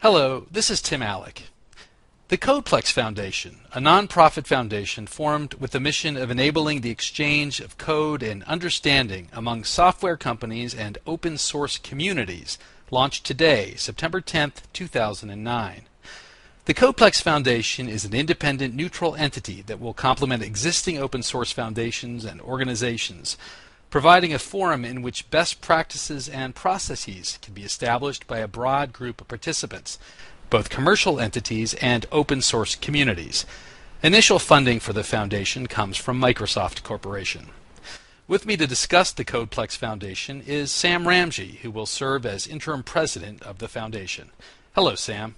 Hello, this is Tim Alec. The CodePlex Foundation, a nonprofit foundation formed with the mission of enabling the exchange of code and understanding among software companies and open source communities, launched today, September 10th, 2009. The CodePlex Foundation is an independent, neutral entity that will complement existing open source foundations and organizations, providing a forum in which best practices and processes can be established by a broad group of participants, both commercial entities and open source communities. Initial funding for the foundation comes from Microsoft Corporation. With me to discuss the CodePlex Foundation is Sam Ramsey, who will serve as interim president of the foundation. Hello, Sam.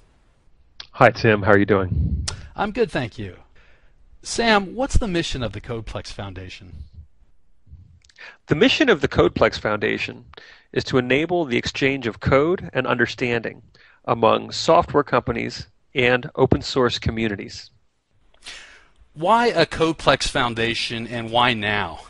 Hi, Tim. How are you doing? I'm good, thank you. Sam, what's the mission of the CodePlex Foundation? The mission of the CodePlex Foundation is to enable the exchange of code and understanding among software companies and open source communities. Why a CodePlex Foundation and why now?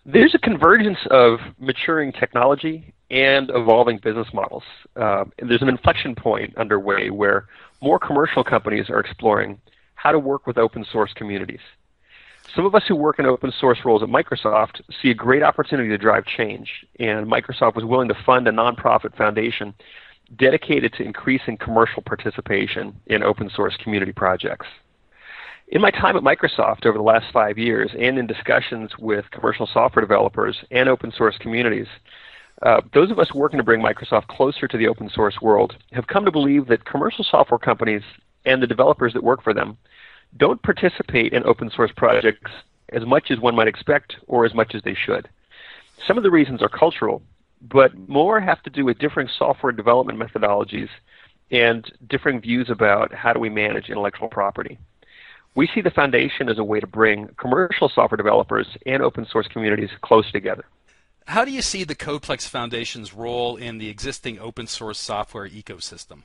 There's a convergence of maturing technology and evolving business models. There's an inflection point underway where more commercial companies are exploring how to work with open source communities. Some of us who work in open source roles at Microsoft see a great opportunity to drive change, and Microsoft was willing to fund a nonprofit foundation dedicated to increasing commercial participation in open source community projects. In my time at Microsoft over the last 5 years, and in discussions with commercial software developers and open source communities, those of us working to bring Microsoft closer to the open source world have come to believe that commercial software companies and the developers that work for them don't participate in open source projects as much as one might expect or as much as they should. Some of the reasons are cultural, but more have to do with differing software development methodologies and differing views about how do we manage intellectual property. We see the foundation as a way to bring commercial software developers and open source communities close together. How do you see the CodePlex Foundation's role in the existing open source software ecosystem?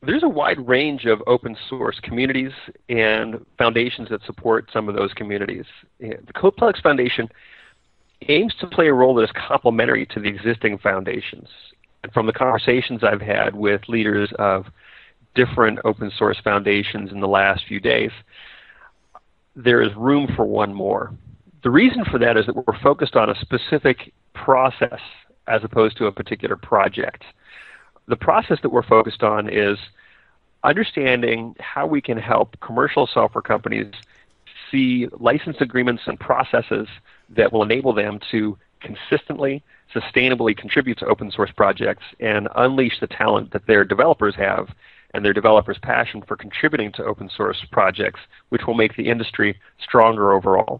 There's a wide range of open source communities and foundations that support some of those communities. The CodePlex Foundation aims to play a role that is complementary to the existing foundations. And from the conversations I've had with leaders of different open source foundations in the last few days, there is room for one more. The reason for that is that we're focused on a specific process as opposed to a particular project. The process that we're focused on is understanding how we can help commercial software companies see license agreements and processes that will enable them to consistently, sustainably contribute to open source projects and unleash the talent that their developers have and their developers' passion for contributing to open source projects, which will make the industry stronger overall.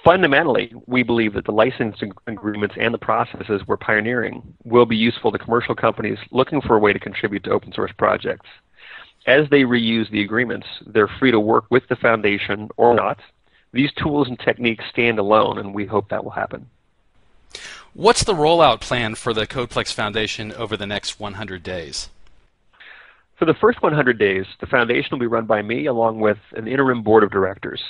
Fundamentally, we believe that the licensing agreements and the processes we're pioneering will be useful to commercial companies looking for a way to contribute to open source projects. As they reuse the agreements, they're free to work with the foundation or not. These tools and techniques stand alone, and we hope that will happen. What's the rollout plan for the CodePlex Foundation over the next 100 days? For the first 100 days, the foundation will be run by me along with an interim board of directors.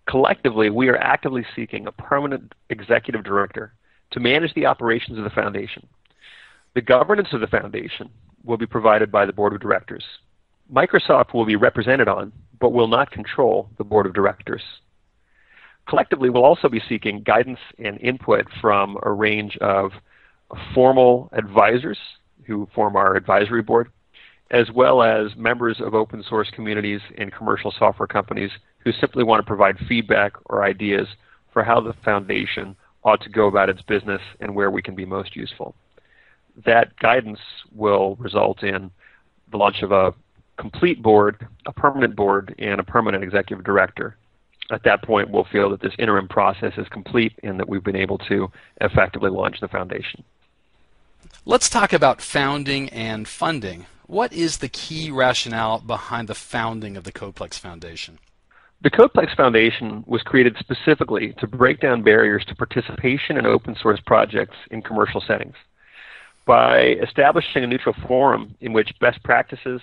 Collectively, we are actively seeking a permanent executive director to manage the operations of the foundation. The governance of the foundation will be provided by the board of directors. Microsoft will be represented on, but will not control, the board of directors. Collectively, we'll also be seeking guidance and input from a range of formal advisors who form our advisory board, as well as members of open source communities and commercial software companies who simply want to provide feedback or ideas for how the foundation ought to go about its business and where we can be most useful. That guidance will result in the launch of a complete board, a permanent board, and a permanent executive director. At that point, we'll feel that this interim process is complete and that we've been able to effectively launch the foundation. Let's talk about founding and funding. What is the key rationale behind the founding of the CodePlex Foundation? The CodePlex Foundation was created specifically to break down barriers to participation in open source projects in commercial settings. By establishing a neutral forum in which best practices,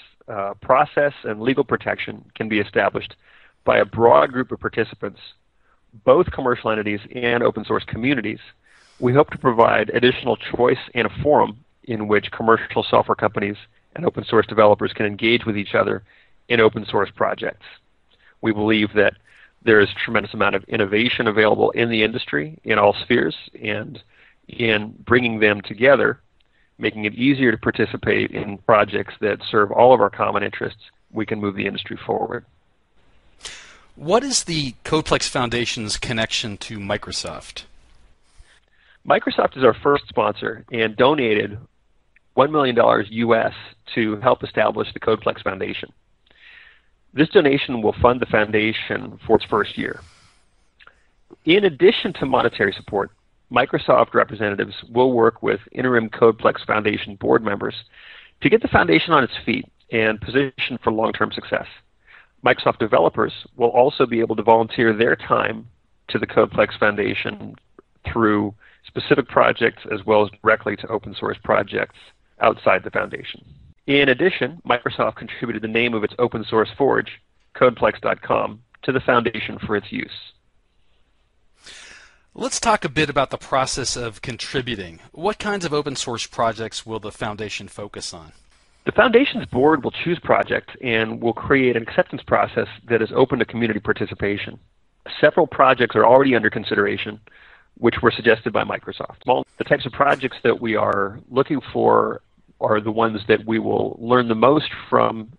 process, and legal protection can be established by a broad group of participants, both commercial entities and open source communities, we hope to provide additional choice and a forum in which commercial software companies and open source developers can engage with each other in open source projects. We believe that there is a tremendous amount of innovation available in the industry in all spheres, and in bringing them together, making it easier to participate in projects that serve all of our common interests, we can move the industry forward. What is the CodePlex Foundation's connection to Microsoft? Microsoft is our first sponsor and donated $1 million US to help establish the CodePlex Foundation. This donation will fund the foundation for its first year. In addition to monetary support, Microsoft representatives will work with interim CodePlex Foundation board members to get the foundation on its feet and positioned for long-term success. Microsoft developers will also be able to volunteer their time to the CodePlex Foundation through specific projects as well as directly to open source projects outside the foundation. In addition, Microsoft contributed the name of its open source forge, codeplex.com, to the foundation for its use. Let's talk a bit about the process of contributing. What kinds of open source projects will the foundation focus on? The foundation's board will choose projects and will create an acceptance process that is open to community participation. Several projects are already under consideration, which were suggested by Microsoft. The types of projects that we are looking for are the ones that we will learn the most from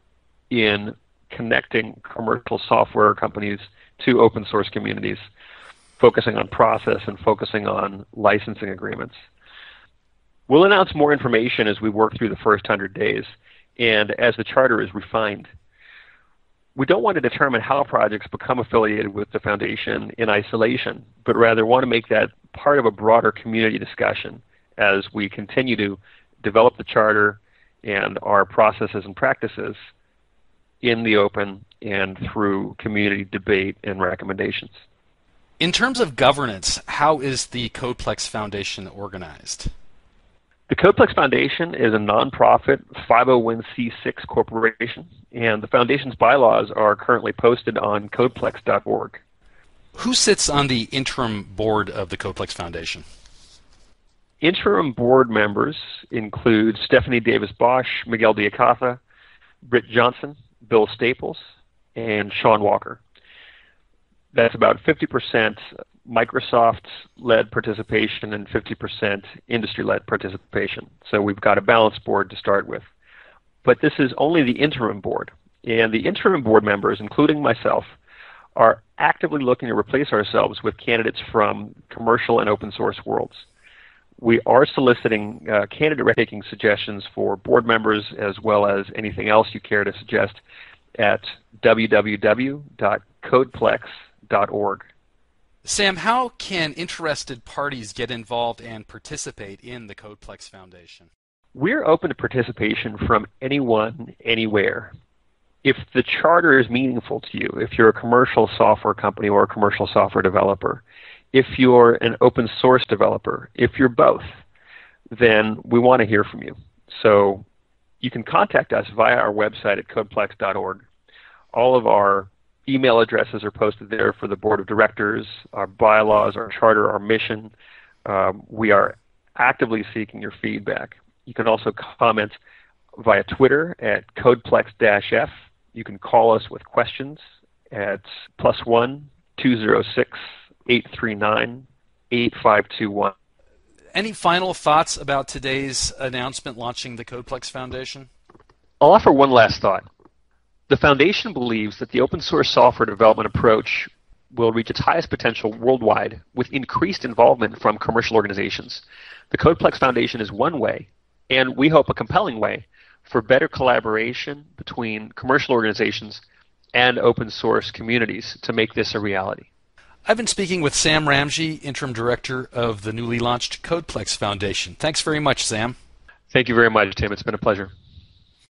in connecting commercial software companies to open source communities, focusing on process and focusing on licensing agreements. We'll announce more information as we work through the first 100 days and as the charter is refined. We don't want to determine how projects become affiliated with the foundation in isolation, but rather want to make that part of a broader community discussion as we continue to develop the charter and our processes and practices in the open and through community debate and recommendations. In terms of governance, how is the CodePlex Foundation organized? The CodePlex Foundation is a nonprofit 501c6 corporation, and the foundation's bylaws are currently posted on codeplex.org. Who sits on the interim board of the CodePlex Foundation? Interim board members include Stephanie Davis-Bosch, Miguel Diacatha, Britt Johnson, Bill Staples, and Sean Walker. That's about 50% Microsoft-led participation and 50% industry-led participation. So we've got a balanced board to start with. But this is only the interim board. And the interim board members, including myself, are actively looking to replace ourselves with candidates from commercial and open source worlds. We are soliciting candidate-taking suggestions for board members as well as anything else you care to suggest at www.codeplex.org. Sam, how can interested parties get involved and participate in the CodePlex Foundation? We're open to participation from anyone, anywhere. If the charter is meaningful to you, if you're a commercial software company or a commercial software developer, if you're an open source developer, if you're both, then we want to hear from you. So you can contact us via our website at codeplex.org. All of our email addresses are posted there for the board of directors, our bylaws, our charter, our mission. We are actively seeking your feedback. You can also comment via Twitter at CodePlex-F. You can call us with questions at +1-206-839-8521. Any final thoughts about today's announcement launching the CodePlex Foundation? I'll offer one last thought. The Foundation believes that the open source software development approach will reach its highest potential worldwide with increased involvement from commercial organizations. The CodePlex Foundation is one way, and we hope a compelling way, for better collaboration between commercial organizations and open source communities to make this a reality. I've been speaking with Sam Ramji, Interim Director of the newly launched CodePlex Foundation. Thanks very much, Sam. Thank you very much, Tim. It's been a pleasure.